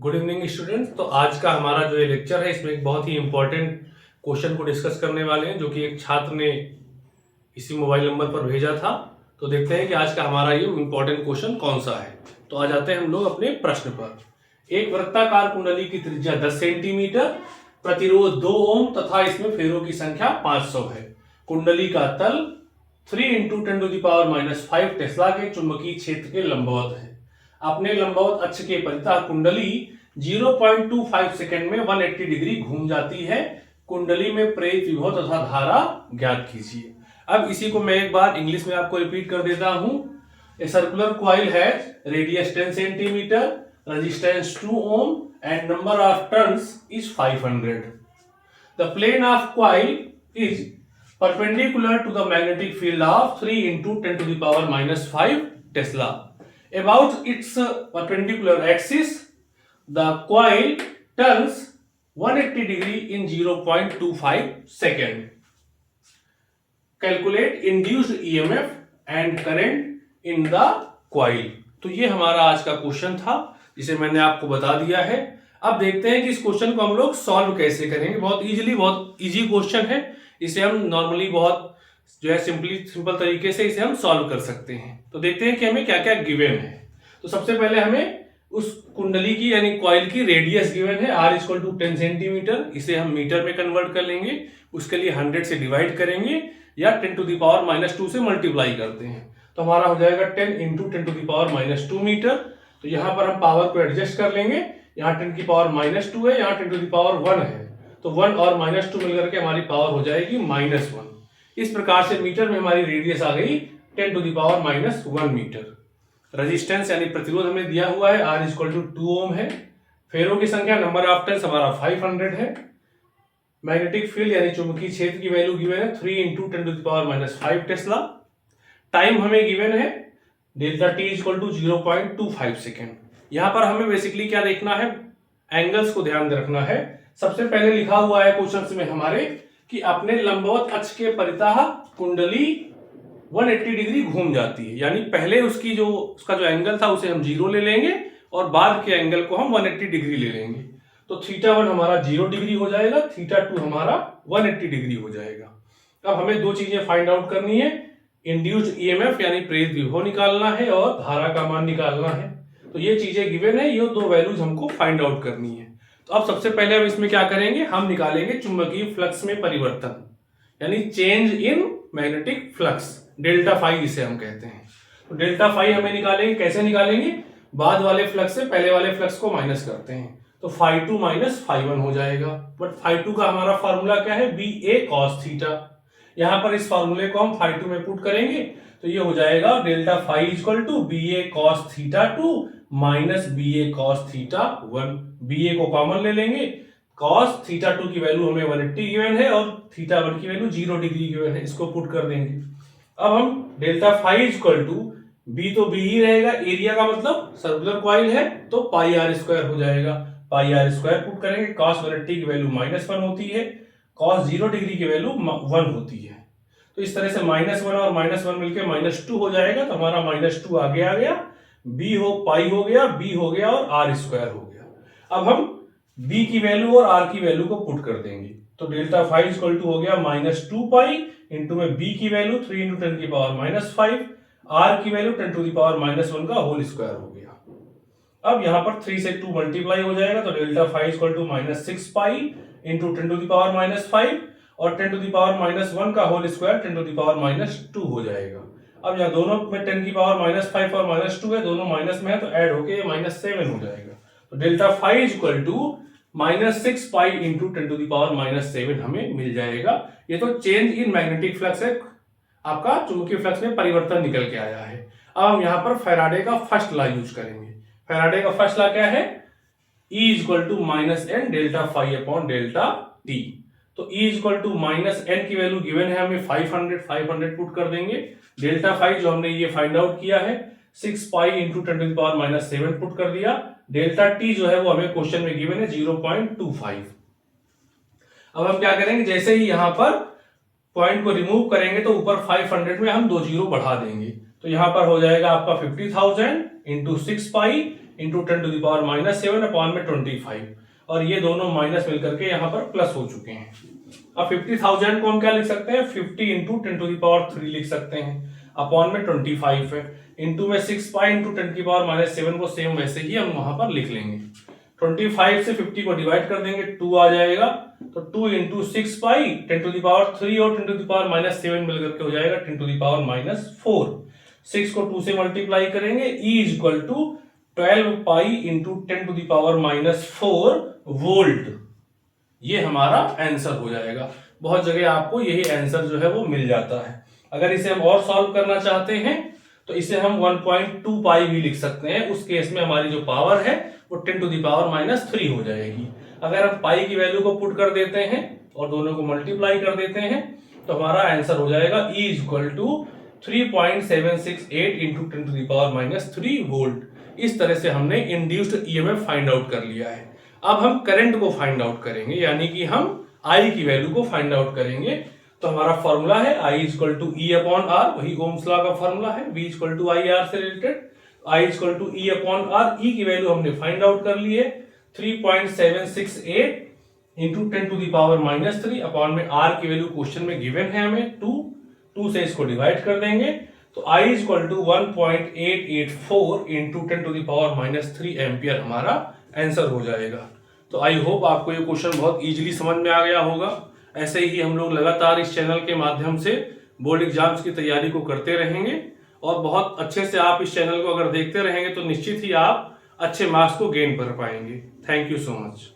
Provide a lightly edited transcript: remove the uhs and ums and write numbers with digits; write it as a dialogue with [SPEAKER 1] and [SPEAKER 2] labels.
[SPEAKER 1] Good evening students. तो आज का हमारा जो ये लेक्चर है इसमें एक बहुत ही इंपॉर्टेंट क्वेश्चन को डिस्कस करने वाले हैं जो कि एक छात्र ने इसी मोबाइल नंबर पर भेजा था। तो देखते हैं कि आज का हमारा ये इंपॉर्टेंट क्वेश्चन कौन सा है। तो आ जाते हैं हम लोग अपने प्रश्न पर। एक वृत्ताकार कुंडली की त्रिज्या 10 सेंटीमीटर, प्रतिरोध 2 ओम तथा इसमें फेरों की संख्या 500 है। कुंडली का तल 3 × 10⁻⁵ टेस्ला के चुंबकीय क्षेत्र के लंबवत है। अपने लंबवत अक्ष के परितः कुंडली 0.25 सेकंड में 180 डिग्री घूम जाती है। कुंडली में प्रेरित विभव तथा धारा ज्ञात कीजिए। अब इसी को मैं एक बार इंग्लिश में आपको रिपीट कर देता हूं। A circular coil has radius 10 centimetre, resistance 2 ohm and number of turns is 500. The plane of coil is perpendicular to the magnetic field of 3 × 10⁻⁵ Tesla. About its perpendicular axis, the coil turns 180 degree in 0.25 second. Calculate induced EMF and current in the coil. तो ये हमारा आज का question था जिसे मैंने आपको बता दिया है। अब देखते हैं कि इस क्वेश्चन को हम लोग सॉल्व कैसे करेंगे। बहुत इजी क्वेश्चन है। इसे हम नॉर्मली बहुत जो है सिंपल तरीके से इसे हम सॉल्व कर सकते हैं। तो देखते हैं कि हमें क्या क्या गिवन है। तो सबसे पहले हमें उस कुंडली की यानी कॉइल की रेडियस गिवन है r = 10 सेंटीमीटर। इसे हम मीटर में कन्वर्ट कर लेंगे। उसके लिए 100 से डिवाइड करेंगे या 10⁻⁻2 से मल्टीप्लाई करते हैं। तो हमारा हो जाएगा 10 × 10⁻2 मीटर। तो यहाँ पर हम पावर को एडजस्ट कर लेंगे। यहाँ 10⁻2 है, यहाँ 10⁻1 है। तो 1 और -2 मिलकर के हमारी पावर हो जाएगी -1। इस प्रकार से मीटर में हमारी रेडियस आ गई 10⁻1 मीटर। रेजिस्टेंस यानी प्रतिरोध हमें दिया हुआ है R = 2 ओम है। फेरों की संख्या नंबर ऑफ टर्न्स हमारा 500 है। मैग्नेटिक फील्ड यानी चुंबकीय क्षेत्र की वैल्यू गिवन है 3 × 10⁻⁵ टेस्ला। टाइम हमें गिवन है ΔT = 0.25 सेकेंड। यहां पर हमें बेसिकली क्या देखना है, एंगल्स को ध्यान रखना है। सबसे पहले लिखा हुआ है क्वेश्चन में हमारे कि अपने लंबवत अक्ष के परितः कुंडली 180 डिग्री घूम जाती है। यानी पहले उसका जो एंगल था उसे हम 0 ले लेंगे और बाद के एंगल को हम 180 डिग्री ले लेंगे। तो θ1 हमारा 0 डिग्री हो जाएगा, θ2 हमारा 180 डिग्री हो जाएगा। अब हमें दो चीजें फाइंड आउट करनी है। इंड्यूस्ड ईएमएफ यानी प्रेरित विभव निकालना है और धारा का मान निकालना है। तो ये चीजें गिवन है, ये दो वैल्यूज हमको फाइंड आउट करनी है। तो अब सबसे पहले हम इसमें क्या करेंगे, हम निकालेंगे चुंबकीय फ्लक्स में परिवर्तन यानी चेंज इन मैग्नेटिक फ्लक्स, ΔΦ जिसे हम कहते हैं। तो ΔΦ हमें निकालेंगे। कैसे निकालेंगे, बाद वाले फ्लक्स से पहले वाले फ्लक्स को माइनस करते हैं। तो ∅2 - ∅1 हो जाएगा। बट ∅2 का हमारा फॉर्मूला क्या है, BA cos θ। यहां पर इस फॉर्मूले को हम ∅2 में पुट करेंगे तो ये हो जाएगा ΔΦ = BA cos θ2 - BA cos θ1। BA को कॉमन ले लेंगे। cos θ2 की वैल्यू हमें 180 गिवन है और θ1 की वैल्यू 0 डिग्री गिवन है। इसको पुट कर देंगे। अब हम ΔΦ = B तो B ही रहेगा, एरिया का मतलब सर्कुलर कॉइल है तो πr² हो जाएगा। πr² पुट करेंगे। cos 180 की वैल्यू -1 होती है, cos 0 डिग्री की वैल्यू 1 होती है। तो इस तरह से -1 और -1 मिलकर -2 हो जाएगा। तो हमारा -2 आगे आ गया, B पाई हो गया, B हो गया और r² हो गया। अब हम B की वैल्यू और r की वैल्यू को पुट कर देंगे। तो ΔΦ = हो गया -2π इंटू में B की वैल्यू 3 × 10⁻⁵, R की वैल्यू 10⁻1 का होल स्क्वायर हो गया। अब यहां पर 3 से 2 मल्टीप्लाई हो जाएगा। तो ΔΦ = -6π इंटू 10⁻⁵ और 10⁻1 का होल स्क्वायर 10⁻2 हो जाएगा। अब यहाँ दोनों में 10⁻5 और -2 है, दोनों माइनस में है तो ऐड होके -7 हो जाएगा। तो ΔΦ = -6π इंटू 10⁻7 हमें मिल जाएगा। ये तो चेंज इन मैग्नेटिक फ्लक्स है, आपका चुंबकीय फ्लक्स में परिवर्तन निकल के आया है। अब हम यहाँ पर फैराडे का फर्स्ट लॉ यूज करेंगे। फैराडे का फर्स्ट लॉ क्या है, E = -n ΔΦ/ΔT। तो E = -n की वैल्यू गिवन है हमें 500 पुट कर देंगे। ΔΦ जो हमने ये फाइंड आउट किया है 6π इंटू 10⁻7 पुट कर दिया। ΔT जो है वो हमें क्वेश्चन में गिवन है 0.25। अब हम क्या करेंगे, जैसे ही यहां पर पॉइंट को रिमूव करेंगे तो ऊपर 500 में हम 2 जीरो बढ़ा देंगे। तो यहां पर हो जाएगा आपका 50,000 इंटू 6π इंटू 10⁻⁻7 अपॉन में 25, और ये दोनों माइनस मिलकर के यहाँ पर प्लस हो चुके हैं। अब 50,000 को हम क्या लिख सकते हैं, 50 इंटू 10⁻³ लिख सकते हैं, अपॉन में 25 है, इंटू में 6 पाई इंटू 10⁻⁻7 को सेम वैसे ही हम वहां पर लिख लेंगे। 25 से 50 को डिवाइड कर देंगे, 2 आ जाएगा, तो 2 इंटू 6 पाई 10⁻³ और 10⁻⁻7 मिलकर के हो जाएगा 10⁻⁻4। 6 को 2 से मल्टीप्लाई करेंगे, E is equal to 12 pi into 10⁻⁻4 volt. ये हमारा आंसर हो जाएगा। बहुत जगह आपको यही आंसर जो है वो मिल जाता है। अगर इसे हम और सॉल्व करना चाहते हैं तो इसे हम 1.2 पाई भी लिख सकते हैं। उस केस में हमारी जो पावर है वो 10⁻³ हो जाएगी। अगर हम पाई की वैल्यू को पुट कर देते हैं और दोनों को मल्टीप्लाई कर देते हैं तो हमारा आंसर हो जाएगा E is equal to 3.768 into 10⁻³ volt. इस तरह से हमने इंड्यूस्ड ईएमएफ फाइंड आउट कर लिया है। अब हम करंट को फाइंड आउट करेंगे, यानी कि हम I की वैल्यू को फाइंड आउट करेंगे। तो हमारा फॉर्मूला है I is equal to E upon R, वही ओम्स लॉ का फॉर्मूला है, V is equal to IR से related. I is equal to E upon R, E की वैल्यू हमने फाइंड आउट कर ली है 3.768 इंटू 10⁻³ अपॉन में R की वैल्यू क्वेश्चन में गिवन है हमें 2 से इसको डिवाइड कर देंगे, तो I is equal to 1.884 into 10⁻³ ampere हमारा आंसर हो जाएगा। तो आई होप आपको ये क्वेश्चन बहुत इजीली समझ में आ गया होगा। ऐसे ही हम लोग लगातार इस चैनल के माध्यम से बोर्ड एग्जाम्स की तैयारी को करते रहेंगे, और बहुत अच्छे से आप इस चैनल को अगर देखते रहेंगे तो निश्चित ही आप अच्छे मार्क्स को गेन कर पाएंगे। Thank you so much.